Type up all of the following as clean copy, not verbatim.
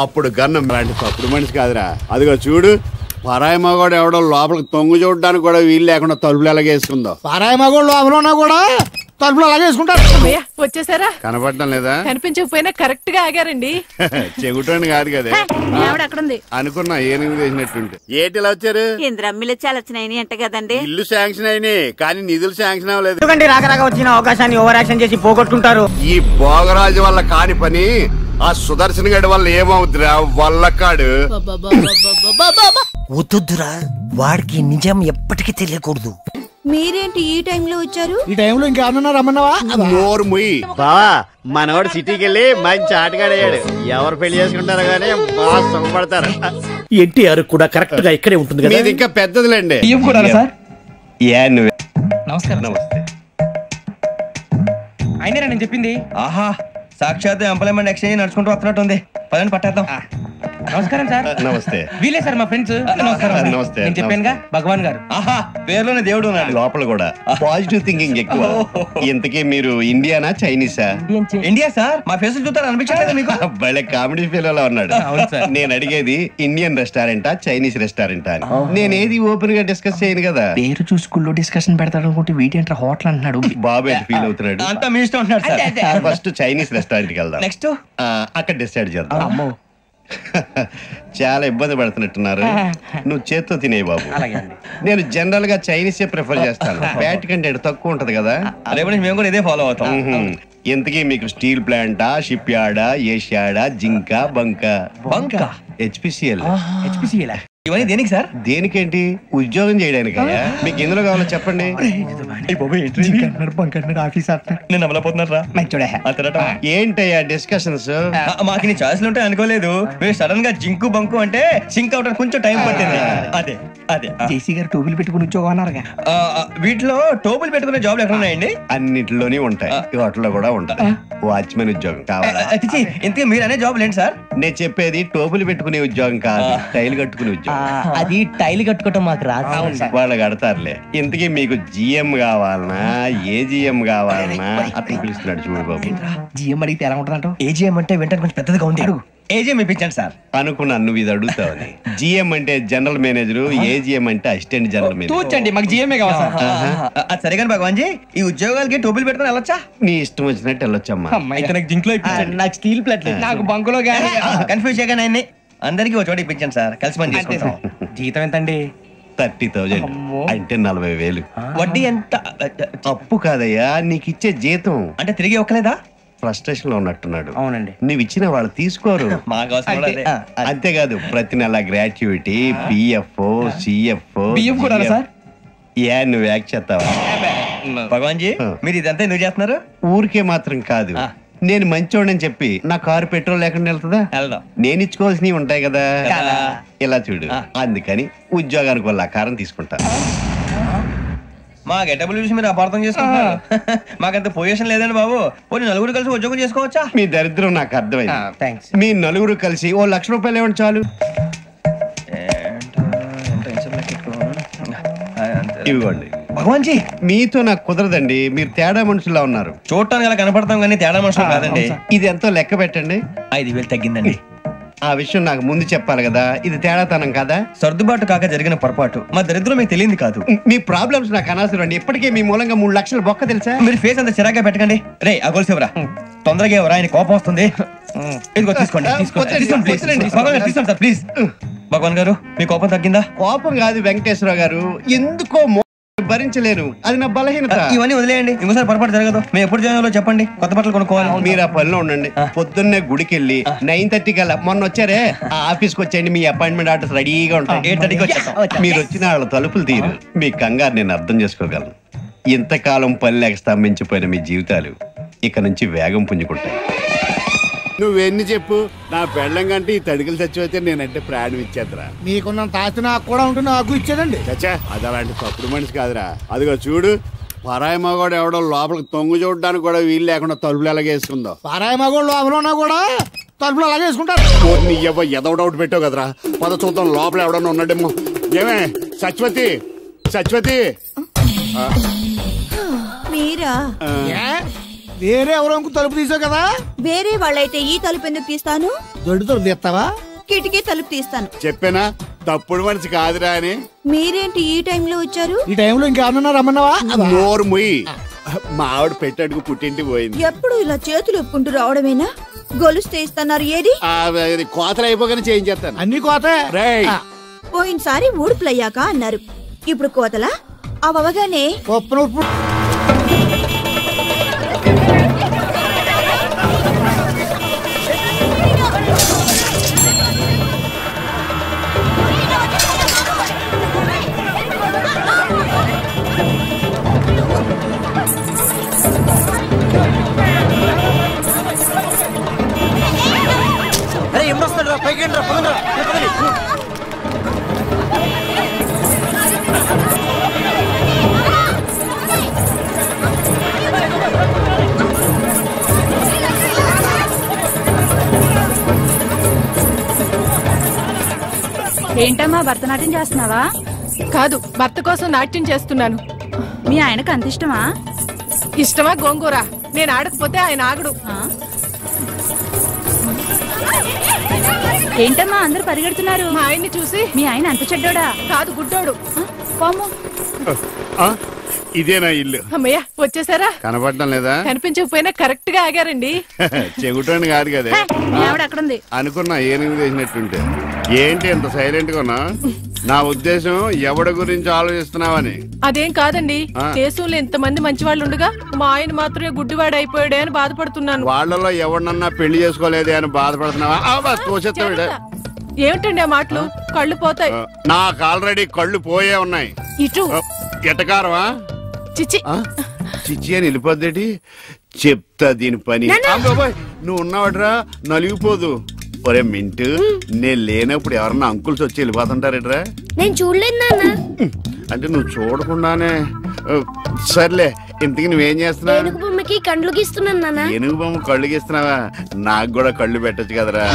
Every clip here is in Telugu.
అప్పుడు గన్నం లాంటి తప్పుడు మనిషి కాదురా. అదిగో చూడు, పరాయి మగోడు ఎవడో లోపలికి తొంగు చూడడానికి కూడా వీలు లేకుండా తలుపులు ఎలాగేసుకుందో. పరాయి మగోడు లోపల ఉన్నా కూడా తలుపులు అలాగేసుకుంటారు. వచ్చేసారా? కనపడటం లేదా? కనిపించకపోయినా కరెక్ట్ గా ఆగారండి. చెగుటోని కాదు కదా అనుకున్నా. ఏనుగు చేసినట్టుంటే ఏటి ఇలా వచ్చారు? ఇంద్రమ్మిలు చాలా వచ్చినాయి అంట కదండి. ఇల్లు శాంక్షన్ అయినాయి కానీ నిధులు శాంక్షన్ అవ్వలేదు. ఎందుకంటే రాక వచ్చిన అవకాశాన్ని ఓవర్ యాక్షన్ చేసి పోగొట్టుకుంటారు. ఈ భోగరాజు వల్ల కాని పని ఆ సుదర్శన్ గడి వల్ల ఏమవుతురా వల్లకాడు. వద్దురా, వాడికి నిజం ఎప్పటికీ తెలియకూడదు. మీరేంటి ఈ టైంలో వచ్చారు? ఈ టైంలో ఇంకేమన్నా రమ్మన్నావా? నోరు ముయ్యి బావా. మనవాడు సిటీకి వెళ్ళి మంచి ఆటగాడయ్యాడు. ఎవరు పెళ్లి చేసుకుంటారో గానీ బాగా సుఖపడతారు. ఎన్టీఆర్ కూడా కరెక్ట్ గా ఇక్కడే ఉంటుంది కదా. మీది ఇంకా పెద్దదిలేండి. నమస్కారం. నమస్తే. అయినా నేను చెప్పింది. ఆహా, సాక్షాత్ ఎంప్లాయ్మెంట్ ఎక్స్చేంజ్ నడుచుకుంటూ వస్తున్నట్టు ఉంది. పదండి పట్టేద్దాం. నమస్కారం సార్. నమస్తే. వీలే సార్ మా ఫ్రెండ్స్. నమస్కారం. నమస్తే. నేను చెప్పానుగా భగవాన్ గారు. ఆహా, పేరులోనే దేవుడు ఉన్నాడు. లోపల కూడా పాజిటివ్ థింకింగ్ ఎక్కువ. ఇంతకీ మీరు ఇండియానా చైనీసా? India sir. మా ఫేస్ చూస్తారు అనిపించలేదు మీకు? భలే కామెడీ ఫీల్ అలా ఉన్నాడు. నేను అడిగేది ఇండియన్ రెస్టారెంటా చైనీస్ రెస్టారెంటా అని. నేనేది ఓపెన్ గా డిస్కస్ చేయను కదా. పేరు చూసుకుల్లో డిస్కషన్ పెడతాడు అనుకుంటే వీటి అంటే హోటల్ అంటున్నాడు. బాబు ఎంత ఫీల్ అవుతున్నాడు? అంతా మీ ఇష్టం ఉంటున్నాడు సార్. ఫస్ట్ చైనీస్ రెస్టారెంట్ కి వెళ్దాం. నెక్స్ట్ అక్కడ డిసైడ్ చేద్దాం. చాలా ఇబ్బంది పడుతున్నట్టున్నారు. నువ్వు చేత్తో తినే బాబు. నేను జనరల్ గా చైనీసే ప్రిఫర్ చేస్తాను. ఫ్యాట్ కంటెంట్ తక్కువ ఉంటది కదా. రేపు మేము కూడా ఇదే ఫాలో అవుతాం. ఇంతకీ మీకు స్టీల్ ప్లాంటా, షిప్ యార్డా, ఏషియాడా, జింకా, బంకా? హెచ్పిసిఎల్. ఇవన్నీ దేనికి సార్? దేనికేంటి? ఉద్యోగం చేయడానికి. మీకు ఎందులో కావాలో చెప్పండి. ఏంటయ్యా డిస్కషన్స్? మాకు నీ ఛాయిస్లు ఉంటాయి అనుకోలేదు. మీరు సడన్ గా జింకు బంకు అంటే సింక్ అవడానికి కొంచెం టైం పట్టింది. అదే అదే జేసీ గారు టోపులు పెట్టుకుని ఉద్యోగం అన్నారుగా. వీటిలో టోపులు పెట్టుకునే జాబ్లు ఎక్కడ ఉన్నాయండి? అన్నిటిలోనే ఉంటాయి. వాటిలో కూడా ఉంటాయి. వాచ్మెన్ ఉద్యోగం కావాలా? ఇంతకీ మీరు అనే జాబ్ ఏంటి సార్? నేను చెప్పేది టోపులు పెట్టుకునే ఉద్యోగం కాదు, టైల్ కట్టుకునే ఉద్యోగం. అది టైల్ కట్టుకోవటం మాకు రాదు. వాళ్ళు కడతారులే. ఇంతకీ మీకు జిఎం కావాలనా, ఏజిఎం కావాలనా? అతను పిలుస్తున్నాడు చూడు బాబు. జిఎం అడిగితే ఎలా ఉంటుందంట? ఏజిఎం అంటే వెంటనే కొంచెం పెద్దదిగా ఉంది. అడుగు. ఏజిఎం ఇప్పించండి సార్. అనుకున్నాను నువ్వు ఇది అడుగుతావని. జిఎం అంటే జనరల్ మేనేజర్, ఏజిఎం అంటే అసిస్టెంట్ జనరల్ మేనేజర్. తూచండి, మాకు జిఎంఏ కావాలి సార్. అది సరే కానీ భగవాన్ జీ, ఈ ఉద్యోగాలకి టోపులు పెట్టుకుని వెళ్ళొచ్చా? నీ ఇష్టం వచ్చినట్టు వెళ్ళొచ్చమ్మా. నాకు జింక్ లో నాకు స్టీల్ ప్లేట్, నాకు బంకులో కానీ కన్ఫ్యూజ్ చేయగానే ఆయన్ని అందరికి ఒక చోట ఇప్పించండి సార్. కలిసి పని చేసుకుంటాం. జీతం ఎంతండి? 30,000 అంటే 40,000. వడ్డీ ఎంత? అప్పు కాదయ్యా, నీకు ఇచ్చే జీతం. అంటే తిరిగి ఒక్కలేదా? ఫ్రస్ట్రేషన్ లో ఉన్నట్టున్నాడు. అవునండి. నువ్వు ఇచ్చిన వాళ్ళు తీసుకోరు. అంతేకాదు ప్రతి నెల గ్రాట్యుటీ, పిఎఫ్, సిఎఫ్. ఏ నువ్వు యాక్ట్ చేస్తావా? భగవాన్ జీ, మీరు ఇదంతా ఎందుకు చేస్తున్నారు? ఊరికే మాత్రం కాదు, నేను మంచోడని చెప్పి నా కారు పెట్రోల్ లేకుండా వెళ్తుందా? నేను ఇచ్చుకోవాల్సినవి ఉంటాయి కదా. ఇలా చూడు, అందుకని ఉద్యోగానికి వాళ్ళ ఆకారం తీసుకుంటా. మా గెటబుల్ చూసి మీరు అపార్థం చేసుకుంటున్నారు. మాకంత పొజిషన్ లేదండి బాబు. పోనీ నలుగురు కలిసి ఉద్యోగం చేసుకోవచ్చా? మీ దరిద్రం నాకు అర్థమైంది. మీ నలుగురు కలిసి ఓ 1,00,000 రూపాయలు ఇవ్వండి చాలు. ఇవ్వండి. భగవాన్ జీ, మీతో నాకు కుదరదండి. మీరు తేడా మనుషుల్లా ఉన్నారు. చూడటానికి అలా కనపడతాం కానీ తేడా మనుషులు కాదండి. ఇది ఎంతో లెక్క పెట్టండి. 5,000 తగ్గిందండి. ఆ విషయం నాకు ముందు చెప్పాలి కదా. ఇది తేడాతనం కదా. సర్దుబాటు కాక జరిగిన పొరపాటు. మా దరిద్రం మీకు తెలియదు కాదు. మీ ప్రాబ్లమ్స్ నాకు అనవసరం అండి. ఇప్పటికే మీ మూలంగా 3,00,000 బొక్క తెలుసా? మీరు ఫేస్ అంత చిరాగ్గా పెట్టకండి. రే ఆ గొలుసు ఎవరా? తొందరగా ఎవరా? ఆయన కోపం వస్తుంది. ఇదిగో తీసుకోండి. తీసుకోండి సార్ ప్లీజ్. భగవాన్ గారు, మీ కోపం తగ్గిందా? కోపం కాదు వెంకటేశ్వరరావు గారు, ఎందుకో భరించలేను. అది నా బలహీనత. ఇవన్నీ వదిలేయండి, ఇంకోసారి పొరపాటు జరగదు. మేము ఎప్పుడు జాయిన్ చెప్పండి, కొత్త బట్టలు కొనుక్కోవాలి. మీరు ఆ పనిలో ఉండండి. పొద్దున్నే గుడికి వెళ్ళి 9:30 కల్లా, మొన్న వచ్చారే ఆ ఆఫీస్కి వచ్చేయండి. మీ అపాయింట్మెంట్ ఆర్డర్స్ రెడీగా ఉంటాయి. 8:30కి వచ్చేస్తాం. మీరు వచ్చిన వాళ్ళ తలుపులు తీరు. మీ కంగారు నేను అర్థం చేసుకోగలను. ఇంతకాలం పని లేక స్తంభించిపోయిన మీ జీవితాలు ఇక నుంచి వేగం పుంజుకుంటాయి. నువ్వెన్ని చెప్పు, నా పెళ్ళం కంటే ఈ తడికలు చచ్చిపోతే నేనంటే ప్రాణం ఇచ్చేద్దరా. మీకున్నంత ఆస్తి నాకు కూడా ఉంటుంది, నాకు ఇచ్చేదండి. చచ్చా, అది అలాంటి తప్పుడు మనిషి కాదురా. అదిగో చూడు, పరాయి మగోడు ఎవడో లోపలికి తొంగు చూడడానికి కూడా వీలు లేకుండా తలుపులు ఎలాగేసుకుందో. పరాయి మగోడు లోపల ఉన్నా కూడా తలుపులు అలాగేసుకుంటారు. ఎదో డౌట్ పెట్టావు కదరా. పద చూద్దాం లోపల ఎవడన్నా ఉన్నాడేమో. ఏమే సత్యవతి, సత్యవతి మీరా? వేరే ఎవరో తలుపు తీసావు కదా. వేరే వాళ్ళైతే ఈ తలుపు ఎందుకు తీస్తాను? దొడ్డు తలుపు తీస్తావా? కిటికీ తలుపు తీస్తాను. చెప్పానా తప్పుడు మనిషి కాదురా అని. మీరేంటి ఈ టైంలో వచ్చారు? ఈ టైంలో ఇంకేమన్నా రమ్మన్నావా? నోరు ముయ్యి. మా ఆవిడ పెట్టడుకు పుట్టింటి పోయింది. ఎప్పుడు ఇలా చేతులు ఒప్పుకుంటూ రావడమేనా? గొలుస్తే ఇస్తున్నారు ఏది? కోతలు అయిపోగానే చేయించేస్తాను. అన్ని కోతే. పోయినసారి ఊడుపులయ్యాక అన్నారు, ఇప్పుడు కోతలా? అవగానే ఏంటమ్మా భరతనాట్యం చేస్తున్నావా? కాదు, భర్త కోసం నాట్యం చేస్తున్నాను. మీ ఆయనకు అంత ఇష్టమా? ఇష్టమా గోంగూర? నేను ఆడకపోతే ఆయన ఆగడు. ఏంటమ్మా అందరూ పరిగెడుతున్నారు? మా ఆయన్ని చూసి. మీ ఆయన అంత చెడ్డోడా? కాదు, గుడ్డోడు. పాము. ఇదేనా ఇల్లు? అమ్మయ్య, వచ్చేసారా? కనపడటం లేదా? కనిపించకపోయినా కరెక్ట్ గా ఆగారండి. చెగుటోని కాదు కదా అక్కడుంది అనుకున్నా. ఏనుగు చేసినట్టుంటే ఏంటి ఎంత సైలెంట్ గా ఉన్నా? నా ఉద్దేశం ఎవడి గురించి ఆలోచిస్తున్నావని. అదేం కాదండి, దేశంలో ఇంతమంది మంచి వాళ్ళు ఉండగా మా ఆయన మాత్రమే గుడ్డివాడు అయిపోయాడే అని బాధపడుతున్నాను. వాళ్ళలో ఎవరినన్నా పెళ్లి చేసుకోలేదే అని బాధపడుతున్నావా? ఏమిటండి ఆ మాటలు? కళ్ళు పోతాయి. నాకు ఆల్రెడీ కళ్ళు పోయే ఉన్నాయి. ఇటు ఎటకారమా? చిచ్చి చిచ్చి అని వెళ్ళిపోద్దేటి? చెప్తా దీని పని. నువ్వు ఉన్నావట్రా, నలిగిపోదు. ఒరే మింటు, నేను లేనప్పుడు ఎవరన్నా అంకుల్స్ వచ్చి వెళ్ళిపోతుంటారేట్రా? నేను చూడలేదు నాన్న. అంటే నువ్వు చూడకుండానే. సర్లే, ఇంతకి నువ్వేం చేస్తున్నావు? ఏనుగు బొమ్మకి కళ్ళు గీస్తున్నాను నాన్న. ఏనుగు బొమ్మ కళ్ళు గీస్తున్నావా? నాకు కూడా కళ్ళు పెట్టచ్చు కదరా.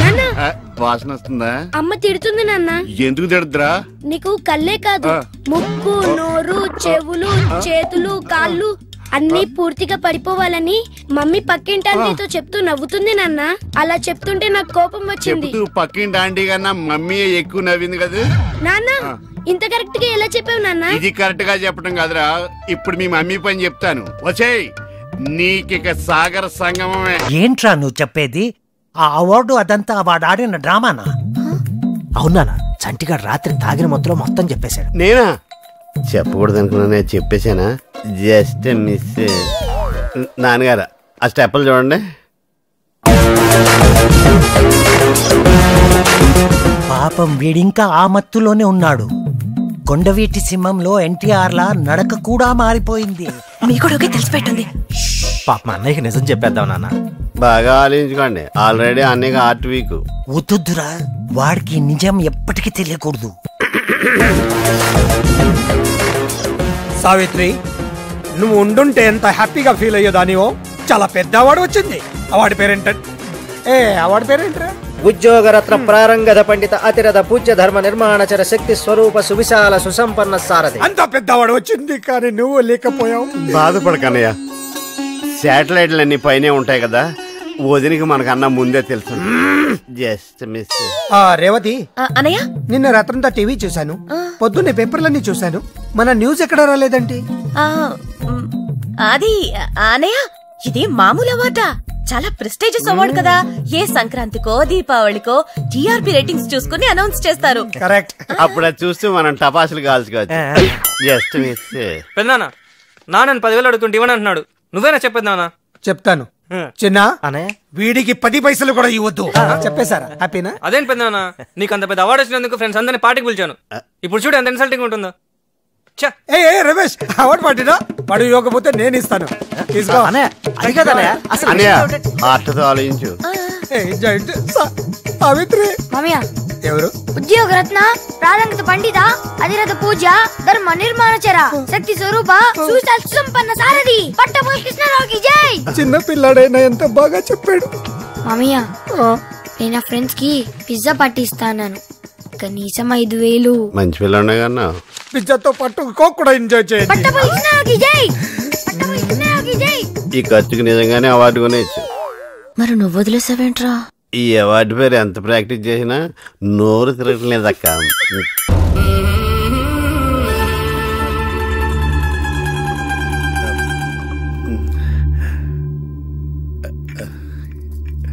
వాసన వస్తుందా? అమ్మ తిడుతుంది నాన్న. ఎందుకు తిడుతురా? నీకు కళ్ళే కాదు, ముక్కు, నోరు, చెవులు, చేతులు, కాళ్ళు అన్ని పూర్తిగా పడిపోవాలని మమ్మీ పక్కింటి ఆంటీతో చెప్తూ నవ్వుతుంది నాన్న. అలా చెప్తుంటే నాకు కోపం వచ్చింది. పక్కింటి ఆంటీ కన్నా మమ్మీ ఎక్కువ నవ్వింది కదా నాన్న. ఇంత కరెక్ట్ గా ఎలా చెప్పావు నాన్న? ఇది కరెక్ట్ గా చెప్పడం కాదురా, ఇప్పుడు మీ మమ్మీ పని చెప్తాను. వచ్చేయ్, నీకిక సాగర సంగమమే. ఏంట్రా నువ్వు చెప్పేది? ఆ అవార్డు అదంతా వాడు ఆడిన డ్రామానా? అవునా? చంటిగాడు రాత్రి తాగిన మొత్తం చెప్పేశాడు. నేనా? చెప్పకూడదు అనుకున్నా, చెప్పేశానా? Just miss. నాన్నగారు ఆ స్టెప్పులు చూడండి. పాపం వీడింకా ఆ మత్తులోనే ఉన్నాడు. కొండవీటి సింహంలో ఎన్టీఆర్ లా నడక కూడా మారిపోయింది. మీ కూడా తెలిసిపెట్టింది. పాప మా అన్నయ్యకి నిజం చెప్పేద్దాం నాన్న. బాగా ఆలోచించుకోండి, ఆల్రెడీ అన్నయ్యకి ఆర్ట్ వీక్. వద్దురా, వాడికి నిజం ఎప్పటికీ తెలియకూడదు. సావిత్రి, నువ్వు ఉండుంటే ఎంత హ్యాపీగా ఫీల్ అయ్యేదానివో. చాలా పెద్ద అవార్డు వచ్చింది. అవార్డు పేరేంట్రా? ఉద్యోగరత్న ప్రారంగధ పండిత అతిరథ పూజ్య ధర్మ నిర్మాణచర శక్తి స్వరూప సువిశాల సుసంపన్న సారథి. అంత పెద్ద అవార్డు వచ్చింది, కానీ నువ్వు లేకపోయావు. బాధపడకన్నయ్య, శాటిలైట్లు అన్ని పైనే ఉంటాయి కదా. వదినికి మనకన్నా ముందే తెలుసు. Just miss. రేవతి అనయ్య, నిన్న రాత్రంతా టీవీ చూశాను, పొద్దున్నే పేపర్లన్నీ చూశాను. మన న్యూస్ ఎక్కడ రాలేదండి? అది అనయ్య, ఇది మామూలు అవార్డా? చాలా ప్రెస్టీజియస్ అవార్డు కదా. ఏ సంక్రాంతికో దీపావళికో టీఆర్పీ రేటింగ్స్ చూసుకుని అనౌన్స్ చేస్తారు. కరెక్ట్. అప్పుడు అది చూస్తూ మనం టపాసులు కాల్చుకోవచ్చు. Just miss. పెద్దనాన్న, నాన్న 10,000 అడుగుతుంటే ఇవ్వని అంటున్నాడు. నువ్వేనా చెప్పేది నాన్న? చెప్తాను చిన్న. వీడికి 10 పైసలు కూడా ఇవ్వద్దు. చెప్పేశారా? హ్యాపీనా? అదేం పెద్దనాన్న, నీకు అంత పెద్ద అవార్డు వచ్చినందుకు ఫ్రెండ్స్ అందరినీ పార్టీకి పిలిచాను. ఇప్పుడు చూడు ఎంత ఇన్సల్టింగ్ ఉంటుందో. రమేష్, అవార్డు పార్టీనా? వాడు ఇవ్వకపోతే నేను ఇస్తాను. ఆలోచించు. సావిత్రి ఎవరు? ఉద్యోగరత్న ప్రారంగత పండిత అధిరథ పూజ ధర్మ నిర్మాణచర శక్తి స్వరూప సుసంపన్న సారథి పట్టభూమి కృష్ణరావుకి జై. చిన్న పిల్లాడైనా ఎంత బాగా చెప్పాడు. మామయ్య, నేను ఆ ఫ్రెండ్స్ కి పిజ్జా పార్టీ ఇస్తాను. కనీసం 5,000. మంచి పిల్లనే కన్నా పిజ్జాతో పాటు కోక్ కూడా ఎంజాయ్ చేయండి. పట్టభూమి కృష్ణరావుకి జై. పట్టభూమి కృష్ణరావుకి జై. ఈ ఖర్చుకి నిజంగానే అవార్డు కొనేచ్చు. మరి నువ్వు వదిలేసావేంట్రా? ఈ అవార్డు పేరు ఎంత ప్రాక్టీస్ చేసినా నోరు తిరగట్లేదక్క.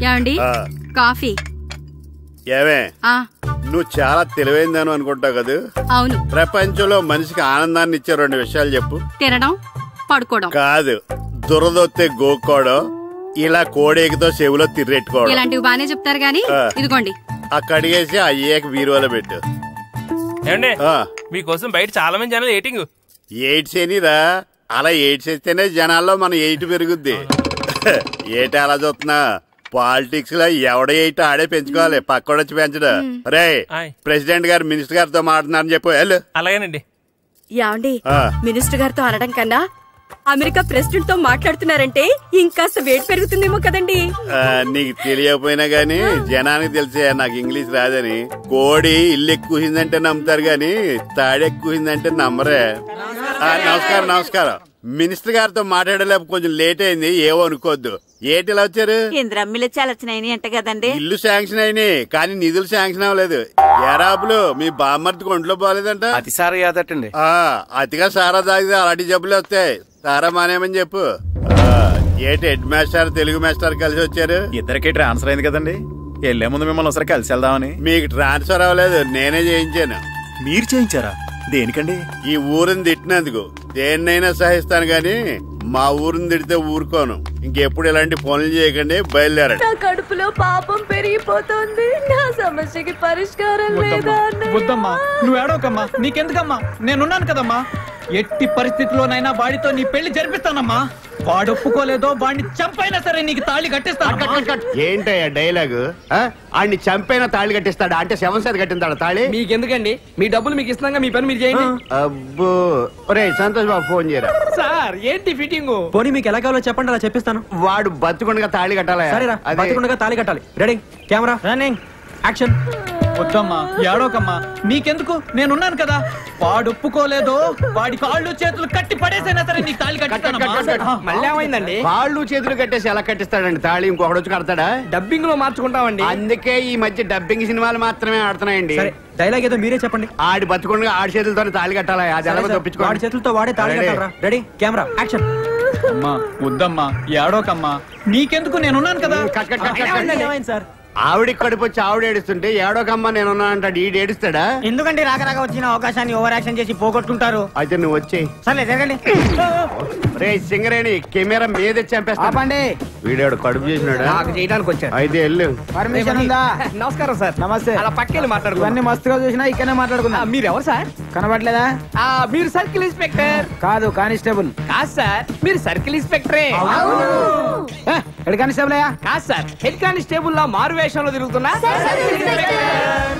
ఏమండి కాఫీ? ఏమే నువ్వు చాలా తెలివైందని అనుకుంటావు కదా? అవును. ప్రపంచంలో మనిషికి ఆనందాన్ని ఇచ్చే 2 విషయాలు చెప్పు. తినడం, పడుకోవడం. కాదు, దురదొత్తే గోక్కోవడం, ఇలా కోడేకితో చెవులో తిర్రెట్టుకోవడం. ఇలాంటివి బానే చెప్తారు గానీ ఇదిగోండి. అక్కడిగేసి అయ్యాక బీరువాలో పెట్టు. ఏమండి మీకోసం బయట చాలా మంది జనాలు ఎయిటింగ్. ఎయిడ్స్ ఏనిరా? అలా ఎయిడ్స్ వేస్తేనే జనాల్లో మన ఎయిట్ పెరుగుద్ది. ఏటి అలా చూస్తున్నా? పాలిటిక్స్ లో ఎవడ ఎయిట్ ఆడే పెంచుకోవాలి, పక్కడొచ్చి పెంచడు. రే ప్రెసిడెంట్ గారు మినిస్టర్ గారితో మాట్లాడుతున్నారని చెప్పు. వెళ్ళు. అలాగేనండి. ఏమండి మినిస్టర్ గారితో అనడం కన్నా అమెరికా ప్రెసిడెంట్ తో మాట్లాడుతున్నారంటే ఇంకాస్త వేడి పెరుగుతుందేమో కదండి. నీకు తెలియకపోయినా గానీ జనానికి తెలిసే నాకు ఇంగ్లీష్ రాదని. కోడి ఇల్లు ఎక్కువసిందంటే నమ్ముతారు గాని తాడెక్కువసిందంటే నమ్మరే. నమస్కారం నమస్కారం. మినిస్టర్ గారితో మాట్లాడలేక కొంచెం లేట్ అయింది, ఏవో అనుకోవద్దు. ఏటి ఇలా వచ్చారు? ఇంద్రమ్మిలు చాలా వచ్చినాయి అంట కదండి. ఇల్లు శాంక్షన్ అయినాయి కానీ నిధులు శాంక్షన్ అవ్వలేదు. ఎరాపులు మీ బామ్మర్తికి ఒంట్లో పోలేదంట. అతి సారా యాదటండి. అతిగా సారా తాగితే అలాంటి జబ్బులు వస్తాయి. సారా మానేమని చెప్పు. ఏటి హెడ్ మాస్టర్ తెలుగు మాస్టర్ కలిసి వచ్చారు? ఇద్దరికి ట్రాన్స్ఫర్ అయింది కదండి, వెళ్లే ముందు మిమ్మల్ని ఒకసారి కలిసి వెళ్దామని. మీకు ట్రాన్స్ఫర్ అవ్వలేదు, నేనే చేయించాను. మీరు చేయించారా? దేనికండి? ఈ ఊరిని తిట్టినందుకు. దేన్నైనా సహిస్తాను గాని మా ఊరిని తిడితే ఊరుకోను. ఇంకెప్పుడు ఇలాంటి పనులు చేయకండి, బయలుదేరండి. నా కడుపులో పాపం పెరిగిపోతుంది. నా సమస్యకి పరిష్కారం లేదా? వద్దమ్మా, నువ్వు ఏడవకమ్మా, నీకెందుకమ్మా, నేనున్నాను కదమ్మా. ఎట్టి పరిస్థితుల్లోనైనా వాడితో నీ పెళ్లి జరిపిస్తానమ్మా. వాడు ఒప్పుకోలేదో వాడిని చంపైనా సరే నీకు తాళి కట్టిస్తాను. ఏంటయ్యా డైలాగు? ఆడిని చంపైనా తాళి కట్టిస్తాడా? అంటే శవం సార్ కట్టిస్తాడా తాళి? మీకెందుకండి, మీ డబ్బులు మీకు ఇస్తున్నాగా, మీ పని మీరు చేయండి. అబ్బో ఒరే సంతోష్ బాబు ఫోన్ చేయరా. సార్ ఏంటి ఫిట్టింగ్? పోనీ మీకు ఎలా కావాలో చెప్పండి, అలా చెప్పిస్తాను. వాడు బతుకుండగా తాళి కట్టాలా? సరేరా, బతుకుండగా తాళి కట్టాలి. Ready, camera running, action. వద్దమ్మా, ఏడోకమ్మా, నీకెందుకు, నేనున్నాను కదా. వాడు ఒప్పుకోలేదో వాడి కాళ్ళు చేతులు కట్టి పడేసైనా సరే నీకు తాళి కట్టిస్తానమ్మా. మళ్ళీ ఏమైందండి? కాళ్ళు చేతులు కట్టేసి ఎలా కట్టిస్తాడండి తాళి? ఇంకొకటి వచ్చి కడతాడా? డబ్బింగ్ లో మార్చుకుంటామండి. అందుకే ఈ మధ్య డబ్బింగ్ సినిమాలు మాత్రమే ఆడుతున్నాయండి. డైలాగ్ ఏదో మీరే చెప్పండి. ఆడి బతుకుండగా ఆడి చేతులతో తాళి కట్టాలా? అది ఎలా తప్పించుకో. వాడి చేతులతో వాడే తాళి కట్టాలరా. Ready, camera action. అమ్మా వద్దమ్మా, ఏడోకమ్మా, నీకెందుకు, నేనున్నాను కదా. సార్ ఆవిడ కడుపు వచ్చి ఆవిడ ఏడుస్తుంటే ఏడోకమ్మ నేనున్నా అంటాడు. ఈ ఏడుస్తాడా? ఎందుకంటే రాక వచ్చిన అవకాశాన్ని ఓవర్ యాక్షన్ చేసి పోగొట్టుకుంటారు. అయితే నువ్వు వచ్చేయి. సరే జరగండి. రే సింగరేణి కెమెరా మీద చంపేస్తాండి. వీడాడు కడుపు చేసినాడు, నాకు చేయడానికి వచ్చాడు. అయితే వెళ్ళు. పర్మిషన్ ఉందా? నమస్కారం సార్. నమస్తే. అలా పక్కెళ్ళి మాట్లాడుకో. ఇవన్నీ మస్తుగా చూసినా ఇక్కడనే మాట్లాడుకుందాం. మీరు ఎవరు సార్? కనబడలేదా? మీరు సర్కిల్ ఇన్స్పెక్టర్ కాదు, కానిస్టేబుల్. కాదు సార్, మీరు సర్కిల్ ఇన్స్పెక్టరే. హెడ్ కానిస్టేబుల్ అయ్యా? కాదు సార్, హెడ్ కానిస్టేబుల్ లా మారు వేషంలో తిరుగుతున్నా.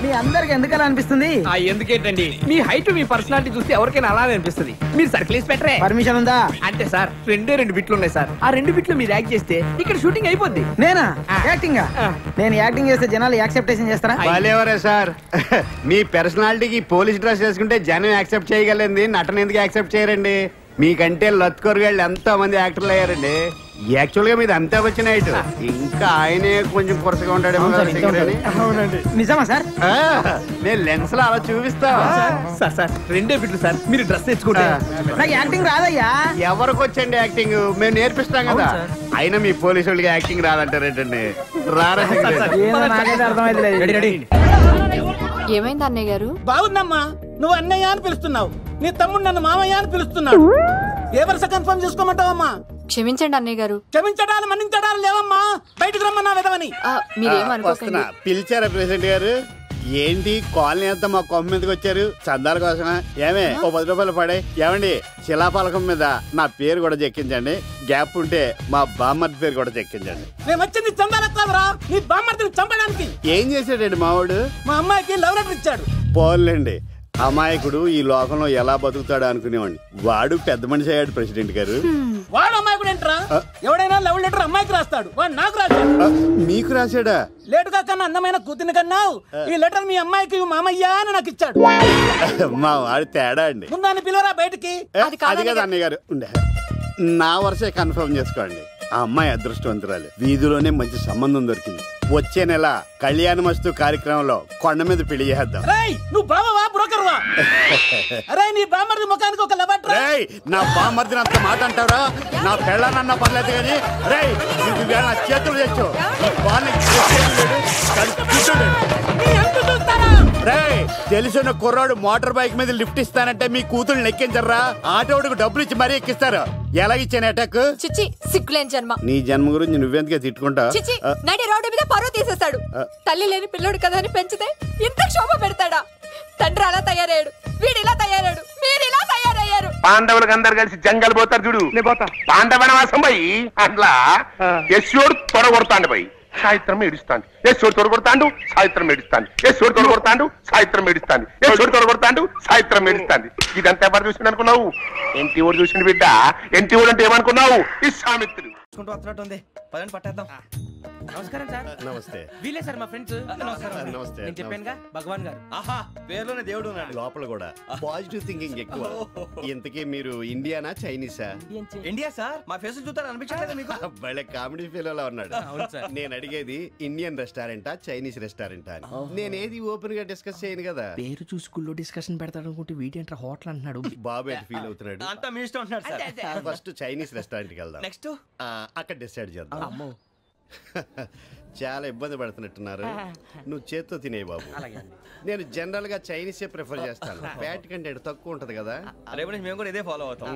మీ అందరికి ఎందుకలా అనిపిస్తుంది? ఎందుకేంటండి, మీ హైట్ మీ పర్సనాలిటీ చూస్తే ఎవరికైనా అలానే అనిపిస్తుంది. మీరు సర్కిల్ ఇన్స్పెక్టరే. పర్మిషన్ ఉందా? అంటే సార్ 2 బిట్లు ఉన్నాయి సార్. ఆ 2 బిట్లు మీరు యాక్ట్ చేస్తే ఇక్కడ షూటింగ్ అయిపోద్ది. నేనా యాక్టింగ్? నేను యాక్టింగ్ చేస్తే జనాలు యాక్సెప్టేషన్ చేస్తారా? ఎవరే సార్, మీ పర్సనాలిటీకి పోలీస్ డ్రెస్ వేసుకుంటే జనం యాక్సెప్ట్ చేయగలండి, నటన ఎందుకు యాక్సెప్ట్ చేయరండి? మీకంటే లత్కొరగాళ్ళు ఎంతో మంది యాక్టర్లు అయ్యారండి. యాక్చువల్ గా మీది అంతా వచ్చిన హైట్, ఇంకా ఆయనే కొంచెం కొరసగా ఉంటాడేమో. నిజమా సార్? నేను లెన్స్ లో అలా చూపిస్తా. సార్ సార్ 2 బిట్లు సార్, మీరు డ్రెస్ తెచ్చుకుంటే. నాకు యాక్టింగ్ రాదయ్యా. ఎవరికి వచ్చండి యాక్టింగ్? మేము నేర్పిస్తాం కదా. అయినా మీ పోలీసు వాళ్ళకి యాక్టింగ్ రాదంటారేంటండి? రారా? ఏమైంది అన్నయ్య గారు? బాగుందమ్మా, నువ్వు అన్నయ్య అని పిలుస్తున్నావు, నీ తమ్ముడు నన్ను మామయ్య అని పిలుస్తున్నాడు. ఏ వరుస కన్ఫర్మ్ చేసుకోమంటావమ్మా? క్షమించండి అన్నయ్య గారు. క్షమించడాలు మన్నించడాలు లేవమ్మా, బయటకు రమ్మన్నా విధవని. మీరేమనుకోకండి. పిలిచారా ప్రెసిడెంట్ గారు? ఏంటి కాలనీ అంతా మా కొమ్మ మీదకి వచ్చారు చందాల కోసమా? ఏమే ఓ 10 రూపాయలు పడే. ఏమండి శిలాఫలకం మీద నా పేరు కూడా చెక్కించండి, గ్యాప్ ఉంటే మా బామ్మర్ది పేరు కూడా చెక్కించండి. నేను వచ్చింది చందాలకు కాదురా, నీ బామ్మర్దిని చంపడానికి. ఏం చేశాడండి మావాడు? మా అమ్మాయికి లవ్ లెటర్ ఇచ్చాడు. పోన్లేండి, అమాయకుడు ఈ లోకంలో ఎలా బతుకుతాడు అనుకునేవాడిని. వాడు పెద్ద మనిషి అయ్యాడు ప్రెసిడెంట్ గారు. వాడు అమ్మాయికుడు ఏంట్రా? ఎవడైనా లవ్ లెటర్ అమ్మాయికి రాస్తాడు, వాడు నాకు రాశాడు. మీకు రాశాడా? లేటుగా కన్నా అందమైన కూతుని కన్నావు, ఈ లెటర్ మీ అమ్మాయికి మామయ్య అని నాకు ఇచ్చాడు. మా వాడు తేడా అండి. ముందాన్ని పిలవరా బయటికి. అది కాదు అన్నయ్య గారు, ఉండే నా వరుసే కన్ఫర్మ్ చేసుకోండి. ఆ అమ్మాయి అదృష్టవంతురాలు. వీధిలోనే మంచి సంబంధం దొరికింది. వచ్చే నెల కళ్యాణమస్తు కార్యక్రమంలో కొండ మీద పెళ్లి చేద్దాం. నువ్వు బావా బ్రోకర్వా? అరే నీ బామ్మర్ది ముఖానికి ఒక లవట్. నా బామ్మర్దిని అంత మాట అంటారా? నా పెళ్ళనన్నా పర్లేదు కానీ నా చేతులు తెచ్చు. తెలిసిన కుర్రాడు మోటార్ బైక్ మీద లిఫ్ట్ ఇస్తానంటే మీ కూతురు ఎక్కించరా? ఆటోడికి డబ్బులు ఇచ్చి మరీ ఎక్కిస్తారు. ఎలాగిచ్చాను అటాక్? చిచ్చి సిగ్గులేని జన్మ. నీ జన్మ గురించి నువ్వెందుకే తిట్టుకుంటా? చిచ్చి నడి రోడ్డు మీద పరువు తీసేస్తాడు. తల్లి లేని పిల్లోడు కదా అని పెంచితే ఇంత క్షోభ పెడతాడా? తండ్రి అలా తయారయ్యాడు, వీడు ఇలా తయారయ్యాడు, మీరు ఇలా తయారయ్యారు. పాండవులకు అందరు కలిసి జంగల్ పోతారు చూడు. పాండవనవాసం పోయి అట్లా యశోడు తొడగొడతాండు పోయి సాయిత్రం ఏడుస్తాంది. యశోడు తొడగొడతాండు, సాయిత్రం ఏడుస్తాంది. యశోడు తొడగొడతాండు, సాయిత్రం ఏడుస్తాంది. యశోడు తొడగొడతాండు, సాయిత్రం ఏడుస్తాంది. ఇదంతా ఎవరు చూసిండు అనుకున్నావు? ఎంటి ఓడి చూసిండు బిడ్డ. ఎంటి ఓడి అంటే ఏమనుకున్నావు? విశ్వామిత్రుడు. పదండి పట్టేద్దాం. నమస్కారం సార్. నమస్తే. వీలే సార్ మా ఫ్రెండ్స్. నమస్తే. నేను చెప్పానుగా భగవాన్ గారు. ఆహా పేర్లోనే దేవుడు ఉన్నాడు. లోపల కూడా పాజిటివ్ థింకింగ్ ఎక్కువ. ఇంతకీ మీరు ఇండియానా చైనీసా? India sir. మా ఫేస్ చూస్తారు అనిపించలేదు మీకు? భలే కామెడీ ఫీల్ అలా ఉన్నాడు. నేను అడిగేది ఇండియన్ రెస్టారెంటా చైనీస్ రెస్టారెంటా అని. నేనేది ఓపెన్ గా డిస్కస్ చేయను కదా. పేరు చూసి స్కూల్లో డిస్కషన్ పెడతాడు అనుకుంటే వీటేంట్రా హోటల్ అంటున్నాడు. బాబు ఎట్ ఫీల్ అవుతున్నాడు? అంతా మీ ఇష్టం అంటున్నాడు సార్. ఫస్ట్ చైనీస్ రెస్టారెంట్ కి వెళ్దాం. నెక్స్ట్ అక్కడ డిసైడ్ చేద్దాం. చాలా ఇబ్బంది పడుతున్నట్టున్నారు. నువ్వు చేత్తో తినే బాబు. నేను జనరల్ గా చైనీసే ప్రిఫర్ చేస్తాను. ఫ్యాట్ కంటెంట్ తక్కువ ఉంటది కదా. రేపు నుంచి మేము కూడా ఇదే ఫాలో అవుతాం.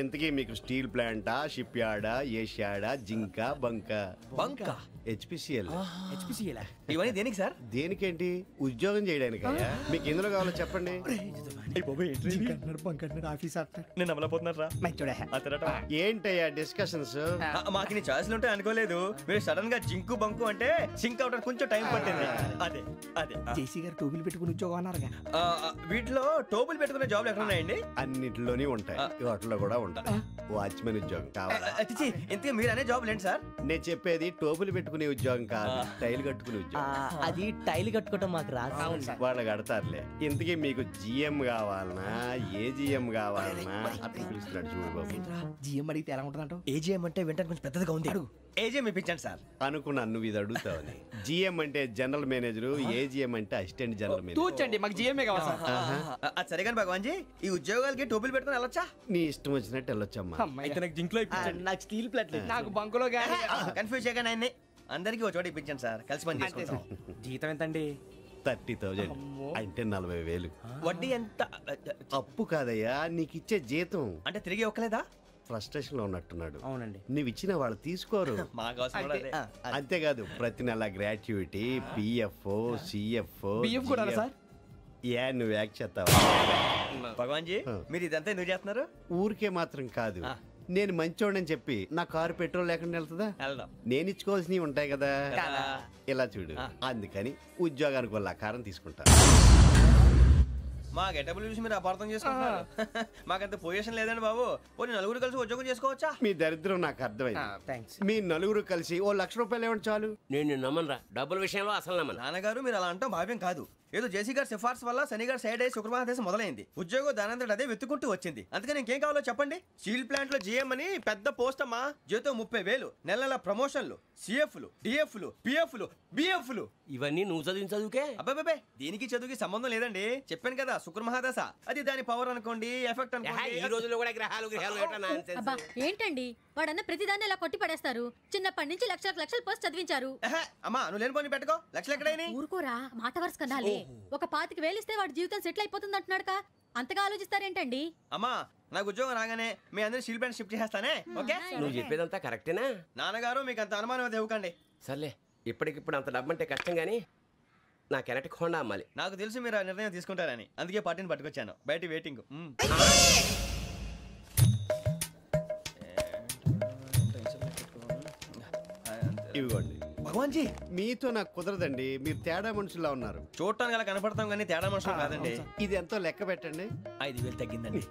ఎంతకీ మీకు స్టీల్ ప్లాంటా, షిప్ యార్డా, ఏషియాడా, జింక, బంకా? హెచ్పిసిఎల్. ఇవన్నీ దేనికి సార్? దేనికేంటి? ఉద్యోగం చేయడానికి. మీకు ఎందులో కావాలో చెప్పండి. ఏంటయ్యా డిస్కషన్స్? మాకు నీ ఛాయిస్లు ఉంటాయి అనుకోలేదు. మీరు సడన్ గా జింకు బంకు అంటే సింక్ అవడానికి కొంచెం టైం పట్టింది. అదే అదే జేసీ గారు టోబుల్ పెట్టుకుని ఉద్యోగం అన్నారుగా. వీటిలో టోబుల్ పెట్టుకునే జాబ్లు ఎక్కడ ఉన్నాయండి? అన్నిటిలోనే ఉంటాయి. వాటిలో కూడా ఉంటాయి. వాచ్మెన్ ఉద్యోగం కావాలా? ఇంతకీ మీరు అనే జాబ్ ఏంటి సార్? నేను చెప్పేది టోపులు పెట్టుకునే ఉద్యోగం కాదు, టైల్ కట్టుకునే ఉద్యోగం. అది టైల్ కట్టుకోవటం మాకు రాదు. వాళ్ళు కడతారులే. ఇంతకీ మీకు జిఎం కావాలనా, ఏ జిఎం కావాలనా అట్లా పిలుస్తున్నాడు చూడు బాబు. జిఎం అడిగితే ఎలా ఉంటుందంట? ఏజిఎం అంటే వెంటనే కొంచెం పెద్దదిగా ఉంది. ఏజిఎం ఇప్పించండి సార్. అనుకున్నాను నువ్వు ఇది అడుగుతావని. జిఎం అంటే జనరల్ మేనేజర్, ఏజిఎం అంటే అసిస్టెంట్ జనరల్ మేనేజర్. తూచండి మాకు జిఎంఏ కావాలి సార్. అది సరే కానీ భగవాన్ జీ, ఈ ఉద్యోగాలకి టోపులు పెట్టుకుని వెళ్ళొచ్చా? నీ ఇష్టం వచ్చినట్టు వెళ్ళొచ్చమ్మా. అయితే నాకు జింక్లో ఇప్పించండి. నాకు స్టీల్ ప్లేట్ నాకు బంకులో గానీ. కన్ఫ్యూజ్ చేయగానే ఆయన్ని అందరికీ ఒక చోట ఇప్పించండి సార్. కలిసి పని చేసుకుంటాం. జీతం ఎంతండి? 30,000 అంటే 40,000. వడ్డీ ఎంత? అప్పు కాదయ్యా, నీకు ఇచ్చే జీతం. అంటే తిరిగి ఒక్కలేదా? ఫ్రస్ట్రేషన్ లో ఉన్నట్టున్నాడు. అవునండి. నువ్వు ఇచ్చిన వాళ్ళు తీసుకోరు. అంతేకాదు ప్రతి నెల గ్రాట్యుటీ, పిఎఫ్, సిఎఫ్. నువ్వు యాక్ట్ చేస్తావా? భగవాన్ జీ మీరు ఇదంతా ఎందుకు చేస్తున్నారు? ఊరికే మాత్రం కాదు, నేను మంచోడని చెప్పి నా కారు పెట్రోల్ లేకుండా వెళ్తుందా? నేను ఇచ్చుకోవాల్సినవి ఉంటాయి కదా. ఇలా చూడు, అందుకని ఉద్యోగానికి వాళ్ళ ఆకారం తీసుకుంటా. మా గెటబుల్ చూసి మీరు అపార్థం చేసుకుంటున్నారు. మాకంత పొజిషన్ లేదండి బాబు. పోనీ నలుగురు కలిసి ఉద్యోగం చేసుకోవచ్చా? మీ దరిద్రం నాకు అర్థమైంది. మీ నలుగురు కలిసి ఓ ₹1,00,000 ఇవ్వండి చాలు. నేను నమ్మనరా, డబ్బుల విషయంలో అసలు నమ్మను. నాన్నగారు మీరు అలా అంటాం భావ్యం కాదు. ఏదో జేసీ గారి సిఫార్సు వల్ల శని గారు సైడ్ అయ్యి శుక్రమహాదేశం మొదలైంది. ఉద్యోగం దానంతటి అదే వెతుకుంటూ వచ్చింది. అందుకని ఇంకేం కావాలో చెప్పండి. స్టీల్ ప్లాంట్ లో జిఎం అని పెద్ద పోస్ట్ అమ్మా. జీతం 30,000, నెల నెల ప్రమోషన్లు, సిఎఫ్లు, డిఎఫ్లు, పిఎఫ్లు, బిఎఫ్లు. ఇవన్నీ నువ్వు చదివిన చదువుకే? అబ్బాబే దీనికి చదువుకి సంబంధం లేదండి. చెప్పాను కదా శుక్రమహాదశ, అది దాని పవర్ అనుకోండి, ఎఫెక్ట్ అనుకోండి. ఈ రోజుల్లో కూడా గ్రహాలు ఏంటండి వాడన్న ప్రతిదాన్ని ఇలా కొట్టి పడేస్తారు. చిన్నప్పటి నుంచి లక్షల పోస్ట్ చదివించారు. అమ్మా నువ్వు లేని పోనీ పెట్టుకో. లక్షలు ఎక్కడైనా ఊరుకోరా, మాట వరుస కదాలే. ఒక 25,000 ఇస్తే వాడి జీవితం సెటిల్ అయిపోతుంది అంటున్నాడుగా. అంతగా ఆలోచిస్తారేంటండి? అమ్మా నాకు ఉద్యోగం రాగానే మీ అందరూ స్టీల్ ప్లాంట్ షిఫ్ట్ చేస్తానే. ఓకే? నువ్వు చెప్పేదంతా కరెక్టేనా? నాన్నగారు మీకు అంత అనుమానం అది ఇవ్వకండి. సర్లే, ఇప్పటికిప్పుడు అంత డబ్బు అంటే కష్టం గానీ నా కెనటిక్ హోండా అమ్మాలి. నాకు తెలుసు మీరు ఆ నిర్ణయం తీసుకుంటారని, అందుకే పార్టీని పట్టుకొచ్చాను. బయట వెయిటింగ్. ఇవ్వండి. భగవాన్ జీ మీతో నాకు కుదరదండి. మీరు తేడా మనుషుల్లా ఉన్నారు. చూడటానికి అలా కనపడతాం కానీ తేడా మనుషులు కాదండి. ఇది ఎంతో లెక్క పెట్టండి. 5,000 తగ్గిందండి.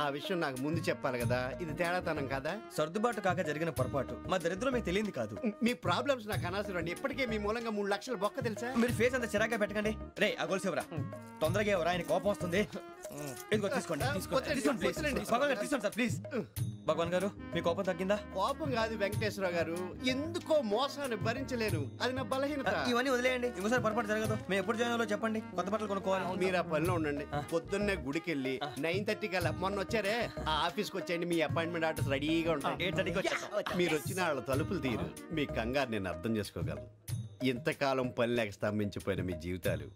ఆ విషయం నాకు ముందు చెప్పాలి కదా. ఇది తేడాతనం కాదా? సర్దుబాటు కాక జరిగిన పొరపాటు. మా దరిద్రం మీకు తెలియదు కాదు. మీ ప్రాబ్లమ్స్ నాకు అనవసరం అండి. ఇప్పటికే మీ మూలంగా 3 లక్షలు బొక్క తెలుసా? మీరు ఫేస్ అంత చిరాగ్గా పెట్టకండి. రే ఆ గొలుసు ఎవరా? తొందరగా ఎవరా, ఆయన కోపం వస్తుంది. ఇదిగో తీసుకోండి తీసుకోండి సార్ ప్లీజ్. భగవాన్ గారు మీ కోపం తగ్గిందా? కోపం కాదు వెంకటేశ్వరరావు గారు, ఎందుకో మోసాన్ని భరించలేను, అది నా బలహీనత. ఇవన్నీ వదిలేయండి, ఇంకోసారి పొరపాటు జరగదు. మేము ఎప్పుడు జాయిన్ అవ్వాలో చెప్పండి, కొత్త బట్టలు కొనుక్కోవాలి. మీరు ఆ పనిలో ఉండండి. పొద్దున్నే గుడికి వెళ్ళి 9:30 కల్లా, మొన్న వచ్చారే ఆ ఆఫీస్కి వచ్చేయండి, మీ అపాయింట్మెంట్ ఆర్డర్స్ రెడీగా ఉంటాయి. 8:30కి వచ్చేస్తాం. మీరు వచ్చిన వాళ్ళ తలుపులు తీరు. మీ కంగారు నేను అర్థం చేసుకోగలను. ఇంతకాలం పని లేక స్తంభించిపోయిన మీ జీవితాలు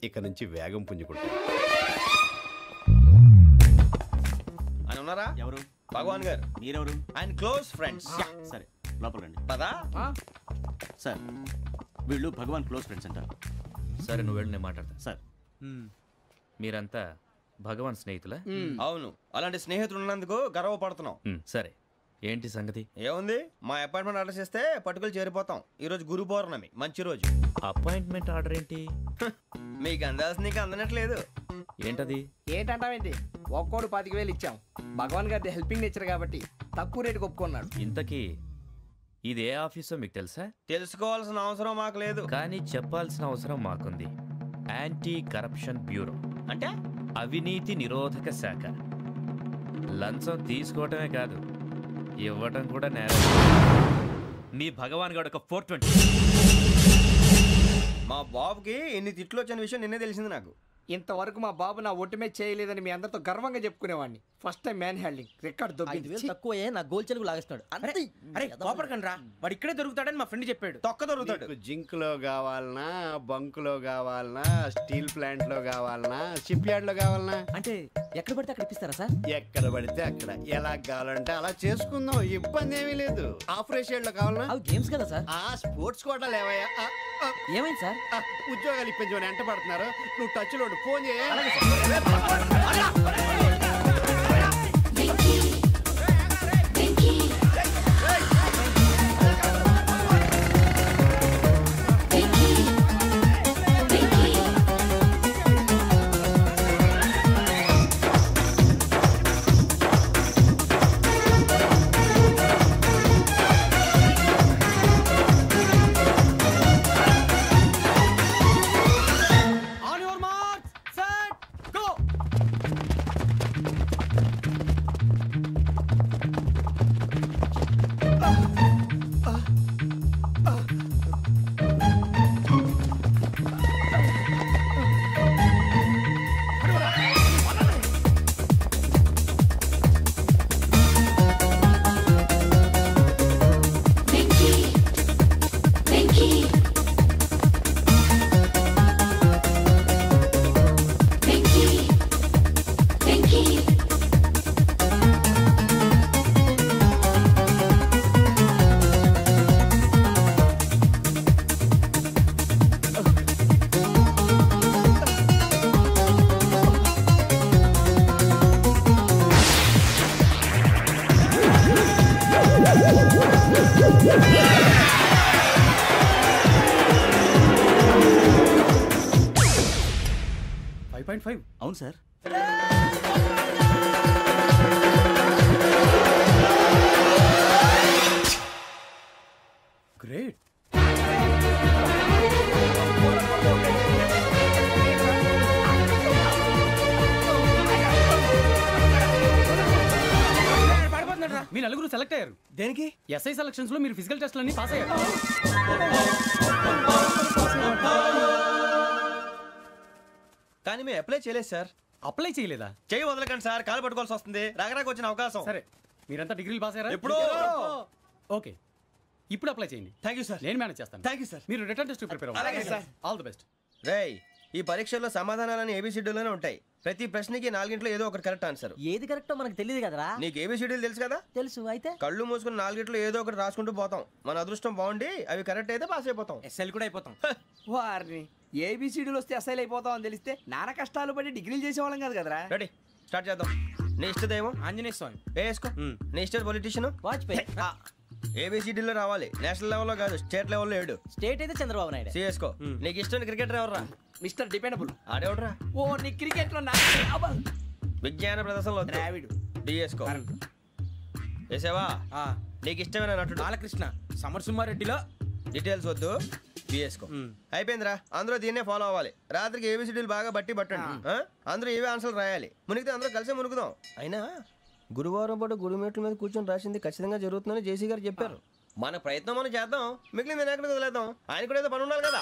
ఇక నుంచి వేగం పుంజుకుంటాయి. ఆయన ఉన్నారా? ఎవరు? భగవాన్ గారు. మీరెవరు? ఆయన క్లోజ్ ఫ్రెండ్స్. సరే లోపల రండి. పదా సార్ వీళ్ళు భగవాన్ క్లోజ్ ఫ్రెండ్స్ అంటారు. సరే నువ్వు వెళ్ళి నేను మాట్లాడతా. సార్ మీరంతా భగవాన్ స్నేహితులా? అవును, అలాంటి స్నేహితులు ఉన్నందుకు గర్వపడుతున్నాం. సరే ఏంటి సంగతి? ఏముంది, మా అపాయింట్మెంట్ ఆర్డర్ చేస్తే పట్టుకులు చేరిపోతాం. ఈ రోజు గురు పౌర్ణమి, మంచి రోజు. అపాయింట్మెంట్ ఆర్డర్ ఏంటి? మీకు అందాల్సి నీకు అందనట్లేదు. ఏంటది? ఏంటంటావేంటి? ఒక్కోడు 25,000 ఇచ్చాం. భగవాన్ గారి హెల్పింగ్ నేచర్ కాబట్టి తక్కువ రేటుకి ఒప్పుకున్నాడు. ఇంతకీ ఇది ఏ ఆఫీసో మీకు తెలుసా? తెలుసుకోవాల్సిన అవసరం మాకు లేదు, కానీ చెప్పాల్సిన అవసరం మాకుంది. యాంటీ కరప్షన్ బ్యూరో అంటే అవినీతి నిరోధక శాఖ. లంచం తీసుకోవటమే కాదు, ఇవ్వటం కూడా నేరం. నీ భగవాన్ గారు ఒక 420. మా బాబుకి ఎన్ని తిట్లు వచ్చిన విషయం నిన్నే తెలిసింది నాకు. ఇంతవరకు మా బాబు నా ఒట్టుమే చేయలేదని మీ అందరితో గర్వంగా చెప్పుకునేవాడిని. First time man handling record దొబ్బింది. తక్కువే నా గోల్ చెలుగు లాగేస్తున్నాడు. అరే కోపడకండి రా, వాడు ఇక్కడే దొరుకుతాడని మా ఫ్రెండ్ చెప్పాడు. తొక్క దొరుకుతాడు. జింక్ లో కావాలనా, బంక్ లో కావాలనా, స్టీల్ ప్లాంట్ లో కావాలనా, షిప్ యార్డ్ లో కావాలనా? అంటే ఎక్కడ పడితే అక్కడ ఇప్పిస్తారా సార్? ఎక్కడ పడితే అక్కడ, ఎలా కావాలంటే అలా చేసుకుందాం, ఇబ్బంది ఏమీ లేదు. ఆపరేషన్ లో కావాలనా? అవి గేమ్స్ కదా సార్. ఆ స్పోర్ట్స్ కోటాలు ఏవయ్యా? ఏమైంది సార్? ఉద్యోగాలు ఇప్పించమని ఎంట పడుతున్నారు. నువ్వు టచ్ లో ఫోన్ చేయ. అవును సార్. గ్రేట్. మీ నలుగురు సెలెక్ట్ అయ్యారు. దేనికి? ఎస్ఐ సెలక్షన్స్ లో మీరు ఫిజికల్ టెస్ట్ అన్ని పాస్ అయ్యారు. కానీ మేము అప్లై చేయలేదు సార్. అప్లై చేయలేదా? చేయి వదలకండి సార్, కాలు పట్టుకోవాల్సి వస్తుంది. రాగరాకు వచ్చిన అవకాశం. సరే మీరంతా డిగ్రీలు పాస్ అయ్యారా? ఎప్పుడో. ఓకే ఇప్పుడు అప్లై చేయండి. Thank you sir. నేను మేనేజ్ చేస్తాను. Thank you sir. మీరు రిటర్న్ టెస్ట్ ప్రిపేర్ అవ్వండి. అలాగే సార్. All the best. రేయ్, ఈ పరీక్షల్లో సమాధానాలని ఏబిసిడీలోనే ఉంటాయి. ప్రతి ప్రశ్నకి 4 ఏదో ఒకటి కరెక్ట్ ఆన్సర్. ఏది కరెక్టో మనకు తెలియదు కదరా. నీకు ఏబిసిడీలు తెలుసు కదా? తెలుసు. అయితే కళ్ళు మూసుకుని 4 ఏదో ఒకటి రాసుకుంటూ పోతాం. మన అదృష్టం బాగుండి అవి కరెక్ట్ అయితే పాస్ అయిపోతాం. ఎస్ఎల్ కూడా అయిపోతాం. వారిని ఏబిసిడీలు వస్తే ఎస్ఐలు అయిపోతాం అని తెలిస్తే నాన్న కష్టాలు పడి డిగ్రీలు చేసేవాళ్ళం కాదు కదరా. రెడీ, స్టార్ట్ చేద్దాం. నీ ఇష్టదేమో ఆంజనేయ స్వామి. వేసుకో. నీ ఇష్ట పొలిటీషియన్ వాజ్పేయి. ఏబిసిడీలో రావాలి, నేషనల్ లెవెల్లో కాదు, స్టేట్ లెవెల్లో 7. స్టేట్ అయితే చంద్రబాబు నాయుడు. సిఎస్కో. నీకు ఇష్టం క్రికెటర్ ఎవర్రా? Mister dependable. ఆడేవడరా? ఓ నీ క్రికెట్ లో విజ్ఞాన ప్రదర్శనలో ద్రావిడు. డిఎస్కో. వేసావా? నీకు ఇష్టమైన నటుడు? బాలకృష్ణ. సమర్ సుమారెడ్డిలో డీటెయిల్స్ వద్దు బిఎస్కో అయిపోయిందిరా. అందరూ దీన్నే ఫాలో అవ్వాలి. రాత్రికి ఏబిసిడీలు బాగా బట్టి పట్టండి. అందరూ ఏవే ఆన్సర్లు రాయాలి. మునిగితే అందరూ కలిసే మునుగుదాం. అయినా గురువారం పాటు గురుమేట్ల మీద కూర్చొని రాసింది ఖచ్చితంగా జరుగుతుందని జేసీ గారు చెప్పారు. మన ప్రయత్నం మనం చేద్దాం, మిగిలింది నేను ఎక్కడికి వదిలేద్దాం. ఆయన కూడా ఏదో పని ఉండాలి కదా.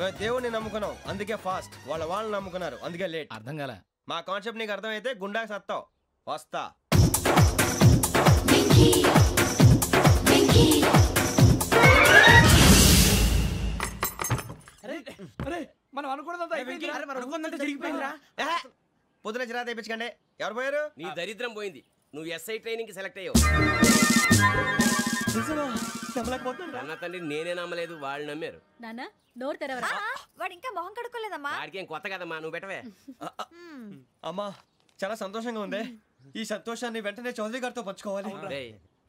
మేము దేవుడిని నమ్ముకున్నాం అందుకే ఫాస్ట్, వాళ్ళని నమ్ముకున్నారు అందుకే లేట్. అర్థం కాలే. మా కాన్సెప్ట్ నీకు అర్థమైతే గుండా సత్తావు. వస్తా. మనం అనుకున్నదంతా జరిగిపోయిందిరా. పొద్దున చిరా తెప్పించకండి. ఎవరు పోయారు? నీ దరిద్రం పోయింది. నువ్వు ఎస్ఐ ట్రైనింగ్ సెలెక్ట్ అయ్యావు. అన్న తండ్రి నేనే నమ్మలేదు, వాళ్ళు నమ్మారు. నాన్న నోరు తెరవరా. వాడు ఇంకా మొహం కడుక్కోలేదమ్మా. వాడికి ఏం కొత్త కదమ్మా, నువ్వు పెట్టవే. అమ్మా చాలా సంతోషంగా ఉంది. ఈ సంతోషాన్ని వెంటనే చౌదరి గారితో పంచుకోవాలి.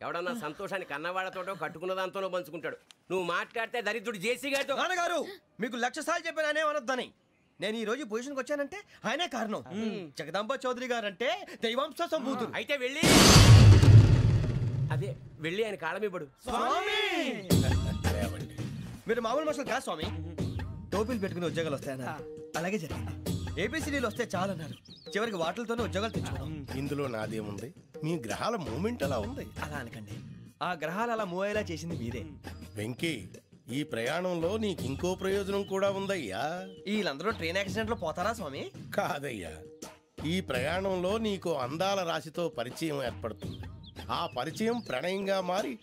ఎవడన్నా సంతోషాన్ని కన్నవాళ్లతోటో కట్టుకున్న దాంతోనో పంచుకుంటాడు. నువ్వు మాట్లాడితే దరిద్రుడు జేసీ గారితో. నాన్నగారు మీకు 1,00,000 సార్లు చెప్పాను అనే అనొద్దని. నేను ఈ రోజు పొజిషన్కి వచ్చానంటే ఆయనే కారణం. జగదాంబ చౌదరి గారు అంటే దైవాంశ సంభూతుడు. అయితే వెళ్ళి అదే వెళ్ళి ఆయన కాళ్ళమివ్వడు. మీరు మామూలు మనుషులు కాదు స్వామి. టోపీలు పెట్టుకుని ఉద్యోగాలు వస్తాయన్నారు, అలాగే జరిగింది. ఏబిసిడీలు వస్తే చాలన్నారు, చివరికి వాటిలతోనే ఉద్యోగాలు తెచ్చుకున్నాం. ఇందులో నాదేముంది? మీ గ్రహాల మూమెంట్ అలా ఉంది. అలా అనకండి, ఆ గ్రహాలు అలా మూవ్ అయ్యేలా చేసింది మీరే. వెంకీ, ఈ ప్రయాణంలో నీకు ఇంకో ప్రయోజనం కూడా ఉందయ్యా. వీళ్ళందరూ ట్రైన్ యాక్సిడెంట్ లో పోతారా స్వామి? కాదయ్యా, ఈ ప్రయాణంలో నీకు అందాల రాశితో పరిచయం ఏర్పడుతుంది. ఆ పరిచయం ప్రణయంగా మారి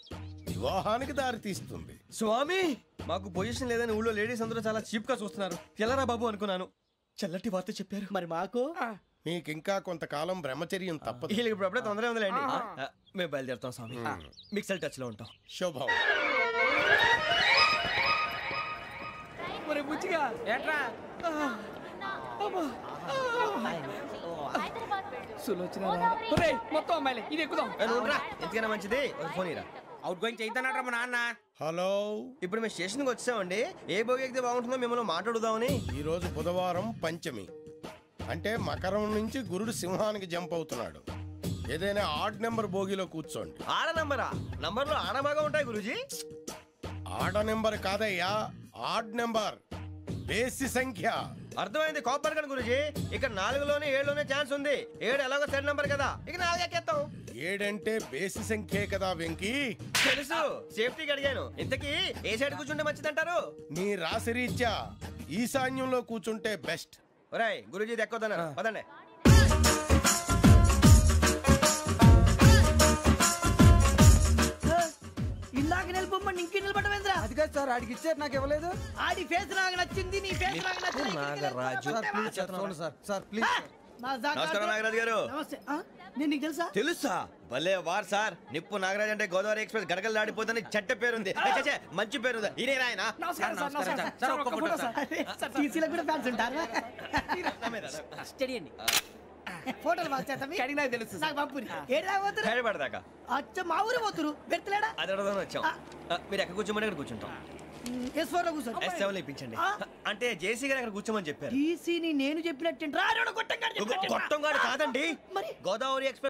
వివాహానికి దారితీస్తుంది. స్వామి మాకు పొజిషన్ లేదని ఊళ్ళో లేడీస్ అందరూ చాలా చీప్ గా చూస్తున్నారు. ఎలారా బాబు అనుకున్నాను. చల్లటి వార్త చెప్పారు. మరి మాకు నీకింకా కొంతకాలం బ్రహ్మచర్యం తప్పదు. వీళ్ళకి ఇప్పుడు అప్పుడే తొందరగా ఉందిలేండి. మేము బయలుదేరుతాం స్వామి. మిక్సెల్ టచ్ లో ఉంటాం. శుభం. మరి బుచ్చిగా ఏట్రా మొత్తం అమ్మాయిలే, ఇది ఎక్కుదాం. ఎందుకైనా మంచిది ఫోన్ ఇరా. అవుట్ గోయింగ్ చేద్దానట్రా మా నాన్న. హలో, ఇప్పుడు మేము స్టేషన్కి వచ్చామండి. ఏ బోగి ఎక్కితే బాగుంటుందో మిమ్మల్ని మాట్లాడుదామని. ఈ రోజు బుధవారం పంచమి, అంటే మకరం నుంచి గురుడు సింహానికి జంప్ అవుతున్నాడు. ఏదైనా ఆడ్ నెంబర్ బోగిలో కూర్చోండి. ఆడ నంబరా? నంబర్లో ఆడ బాగా ఉంటాయి గురూజీ. ఆడ నెంబర్ కాదయ్యా, ఆడ్ నెంబర్, బేసి సంఖ్య. అర్థమైంది. కాపర్ కానీ గురూజీ, ఇక్కడ 4లోనే 7లోనే ఛాన్స్ ఉంది. 7 ఎలాగో సెడ్ నంబర్ కదా, ఇక 4 ఎక్కేస్తాం. 7 అంటే బేసి సంఖ్యే కదా వెంకీ. తెలుసు, సేఫ్టీకి అడిగాను. ఇంతకీ ఏ సైడ్ కూర్చుంటే మంచిదంటారు? నీ రాశి రీత్యా ఈశాన్యంలో కూర్చుంటే బెస్ట్. ఒరేయ్ గురూజీ దెక్కొద్దన్నారు, పదండి. ఇందాక నిలబొమ్మని ఇంకే నిలబడమేంద్రా? అది కాదు సార్, ఆడికి ఇచ్చారు నాకు ఇవ్వలేదు. ఆడి ఫేస్ నాకు నచ్చింది, నీ ఫేస్ నాకు నచ్చింది. Nagaraju sir please. నమస్కారం నాగరాజు గారు. నమస్తే. నేను నీకు తెలుసా? తెలుసా? భలే వార్ సార్. నిప్పు నాగరాజ్ అంటే గోదావరి ఎక్స్ప్రెస్ గడగలు దాడిపోతుంది చెట్ట పేరుంది. మంచి పేరుంది. ఇదేనా ఆయన? ఫోటోలు తెలుసు అచ్చ మా ఊరు పోతురు పెడతలేడా? అది అడగదామని వచ్చాం. మీరు ఎక్కడ కూర్చోమని అక్కడ కూర్చుంటాం. S7 ఇప్పించండి. అంటే జేసీ గారు అక్కడ కూర్చోమని చెప్పారు. నేను చెప్పినట్టు గొట్టంగాడు కాదండి, గోదావరి ఎక్స్ప్రెస్